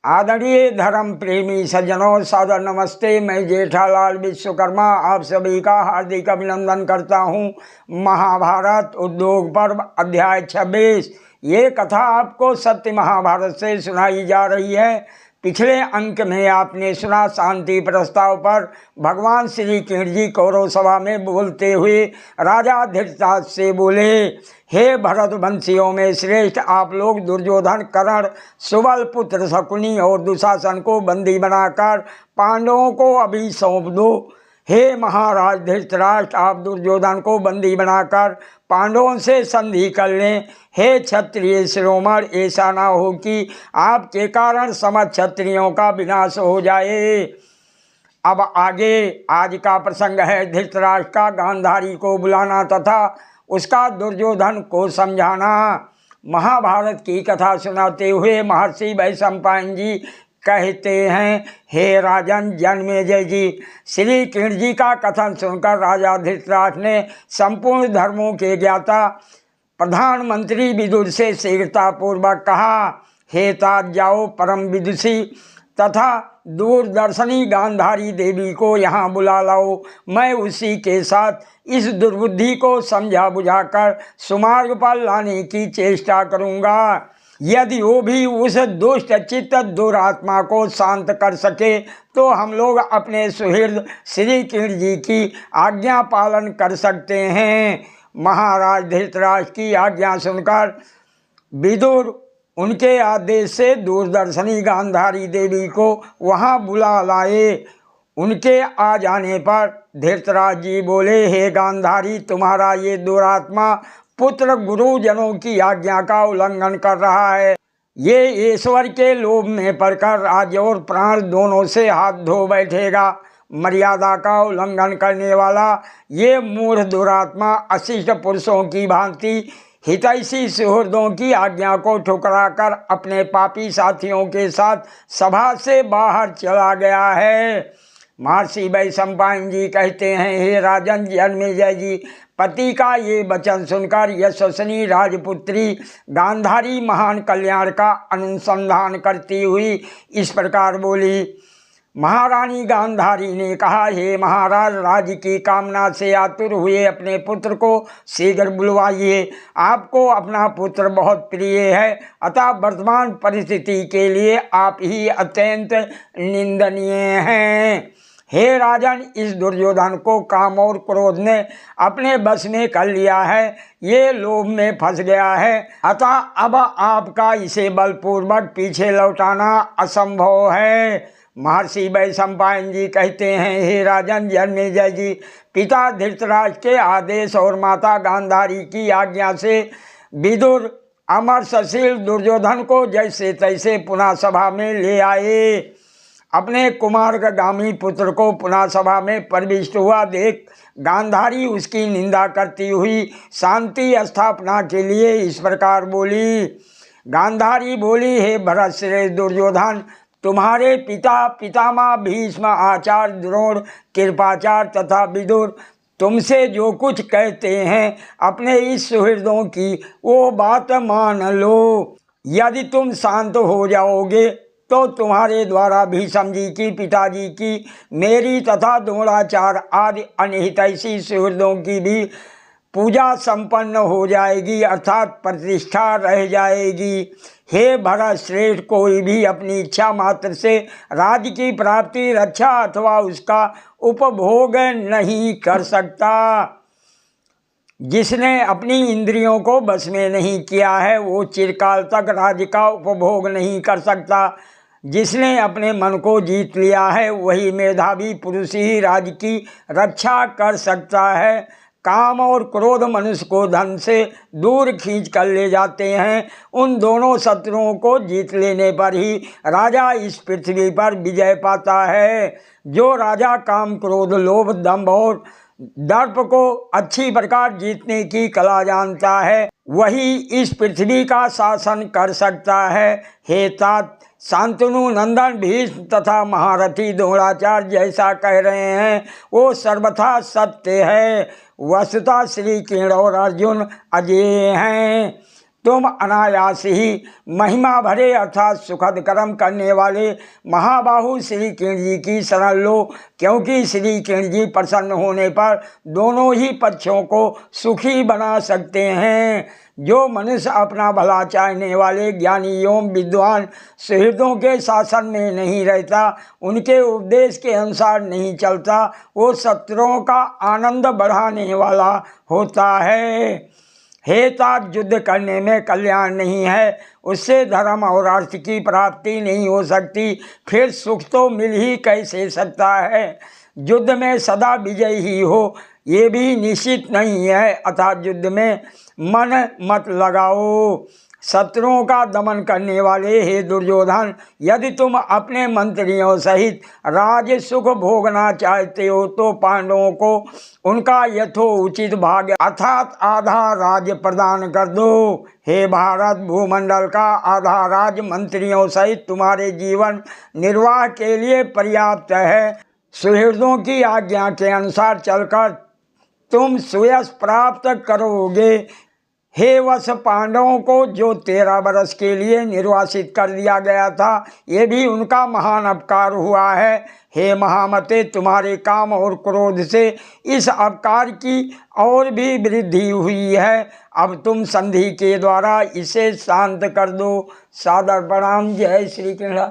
आदरणीय धर्म प्रेमी सज्जनों, सादर नमस्ते। मैं जेठालाल विश्वकर्मा आप सभी का हार्दिक अभिनंदन करता हूं। महाभारत उद्योग पर्व अध्याय 26। ये कथा आपको सत्य महाभारत से सुनाई जा रही है। पिछले अंक में आपने सुना शांति प्रस्ताव पर भगवान श्री कृष्ण जी कौरव सभा में बोलते हुए राजा धृतराष्ट्र से बोले, हे भरत वंशियों में श्रेष्ठ, आप लोग दुर्योधन, कर्ण, सुबल पुत्र शकुनी और दुशासन को बंदी बनाकर पांडवों को अभी सौंप दो। हे महाराज धृतराष्ट्र, आप दुर्योधन को बंदी बनाकर पांडवों से संधि कर लें। हे क्षत्रिय शिरोमणि, ऐसा ना हो कि आपके कारण समस्त क्षत्रियों का विनाश हो जाए। अब आगे आज का प्रसंग है धृतराष्ट्र का गांधारी को बुलाना तथा उसका दुर्योधन को समझाना। महाभारत की कथा सुनाते हुए महर्षि वैशंपायन जी कहते हैं, हे राजन जन्मेजय जी, श्री कृष्ण जी का कथन सुनकर राजा धृतराष्ट्र ने संपूर्ण धर्मों के ज्ञाता प्रधानमंत्री विदुर से शीघ्रतापूर्वक कहा, हे तात जाओ परम विदुषी तथा दूरदर्शनी गांधारी देवी को यहाँ बुला लाओ। मैं उसी के साथ इस दुर्बुद्धि को समझा बुझाकर सुमार्ग पर लाने की चेष्टा करूँगा। यदि वो भी उस दुष्ट चित्त दुरात्मा को शांत कर सके तो हम लोग अपने सुहृद श्री कृष्ण जी की आज्ञा पालन कर सकते हैं। महाराज धृतराष्ट्र की आज्ञा सुनकर विदुर उनके आदेश से दूरदर्शनी गांधारी देवी को वहां बुला लाए। उनके आ जाने पर धृतराष्ट्र जी बोले, हे गांधारी, तुम्हारा ये दुरात्मा पुत्र गुरुजनों की आज्ञा का उल्लंघन कर रहा है। ये ईश्वर के लोभ में पड़कर राज्य और प्राण दोनों से हाथ धो बैठेगा। मर्यादा का उल्लंघन करने वाला ये मूढ़ दुरात्मा अशिष्ट पुरुषों की भांति हितैषी सुहृदों की आज्ञा को ठुकराकर अपने पापी साथियों के साथ सभा से बाहर चला गया है। महर्षि वैशंपायन जी कहते हैं, हे राजन जन्मेजय जी, पति का ये वचन सुनकर यशस्विनी राजपुत्री गांधारी महान कल्याण का अनुसंधान करती हुई इस प्रकार बोली। महारानी गांधारी ने कहा, हे महाराज, राज्य की कामना से आतुर हुए अपने पुत्र को शीघ्र बुलवाइए। आपको अपना पुत्र बहुत प्रिय है, अतः वर्तमान परिस्थिति के लिए आप ही अत्यंत निंदनीय हैं। हे राजन, इस दुर्योधन को काम और क्रोध ने अपने बस में कर लिया है। ये लोभ में फंस गया है, अतः अब आपका इसे बलपूर्वक पीछे लौटाना असंभव है। महर्षि वैशंपायन जी कहते हैं, हे राजन जन्मेजय जी, पिता धृतराष्ट्र के आदेश और माता गांधारी की आज्ञा से विदुर अमरसशील दुर्योधन को जैसे तैसे पुनः सभा में ले आए। अपने कुमारगामी पुत्र को पुनः सभा में प्रविष्ट हुआ देख गांधारी उसकी निंदा करती हुई शांति स्थापना के लिए इस प्रकार बोली। गांधारी बोली, हे भरत श्रेष्ठ दुर्योधन, तुम्हारे पिता पितामह भीष्म, आचार्य द्रोण, कृपाचार्य तथा विदुर तुमसे जो कुछ कहते हैं अपने इस सुहृदों की वो बात मान लो। यदि तुम शांत हो जाओगे तो तुम्हारे द्वारा भीष्म जी की, पिताजी की, मेरी तथा द्रोणाचार्य आदि अनहितैषी सुहृदों की भी पूजा संपन्न हो जाएगी, अर्थात प्रतिष्ठा रह जाएगी। हे भरत श्रेष्ठ, कोई भी अपनी इच्छा मात्र से राज्य की प्राप्ति, रक्षा अथवा उसका उपभोग नहीं कर सकता। जिसने अपनी इंद्रियों को बस में नहीं किया है वो चिरकाल तक राज्य का उपभोग नहीं कर सकता। जिसने अपने मन को जीत लिया है वही मेधावी पुरुष ही राज्य की रक्षा कर सकता है। काम और क्रोध मनुष्य को धन से दूर खींच कर ले जाते हैं। उन दोनों शत्रुओं को जीत लेने पर ही राजा इस पृथ्वी पर विजय पाता है। जो राजा काम, क्रोध, लोभ, दंभ और दर्प को अच्छी प्रकार जीतने की कला जानता है वही इस पृथ्वी का शासन कर सकता है। हे तात, शांतनु नंदन भीष्म तथा महारथी द्रोणाचार्य जैसा कह रहे हैं वो सर्वथा सत्य है। वस्तुतः श्री कृष्ण और अर्जुन अजेय हैं। तुम अनायास ही महिमा भरे अर्थात सुखद कर्म करने वाले महाबाहु श्री कृष्ण जी की शरण लो, क्योंकि श्री कृष्ण जी प्रसन्न होने पर दोनों ही पक्षों को सुखी बना सकते हैं। जो मनुष्य अपना भला चाहने वाले ज्ञानी एवं विद्वान सुहृदों के शासन में नहीं रहता, उनके उपदेश के अनुसार नहीं चलता, वो शत्रुओं का आनंद बढ़ाने वाला होता है। हेता युद्ध करने में कल्याण नहीं है, उससे धर्म और अर्थ की प्राप्ति नहीं हो सकती, फिर सुख तो मिल ही कैसे सकता है। युद्ध में सदा विजयी ही हो ये भी निश्चित नहीं है, अतः युद्ध में मन मत लगाओ। शत्रुओं का दमन करने वाले हे दुर्योधन, यदि तुम अपने मंत्रियों सहित राज सुख भोगना चाहते हो तो पांडवों को उनका यथोचित भाग अर्थात आधा राज्य प्रदान कर दो। हे भारत, भूमंडल का आधा राज्य मंत्रियों सहित तुम्हारे जीवन निर्वाह के लिए पर्याप्त है। सुहृदों की आज्ञा के अनुसार चलकर तुम सुयश प्राप्त करोगे। हे वत्स, पांडवों को जो 13 वर्ष के लिए निर्वासित कर दिया गया था, ये भी उनका महान अपकार हुआ है। हे महामते, तुम्हारे काम और क्रोध से इस अपकार की और भी वृद्धि हुई है। अब तुम संधि के द्वारा इसे शांत कर दो। सादर प्रणाम। जय श्री कृष्ण।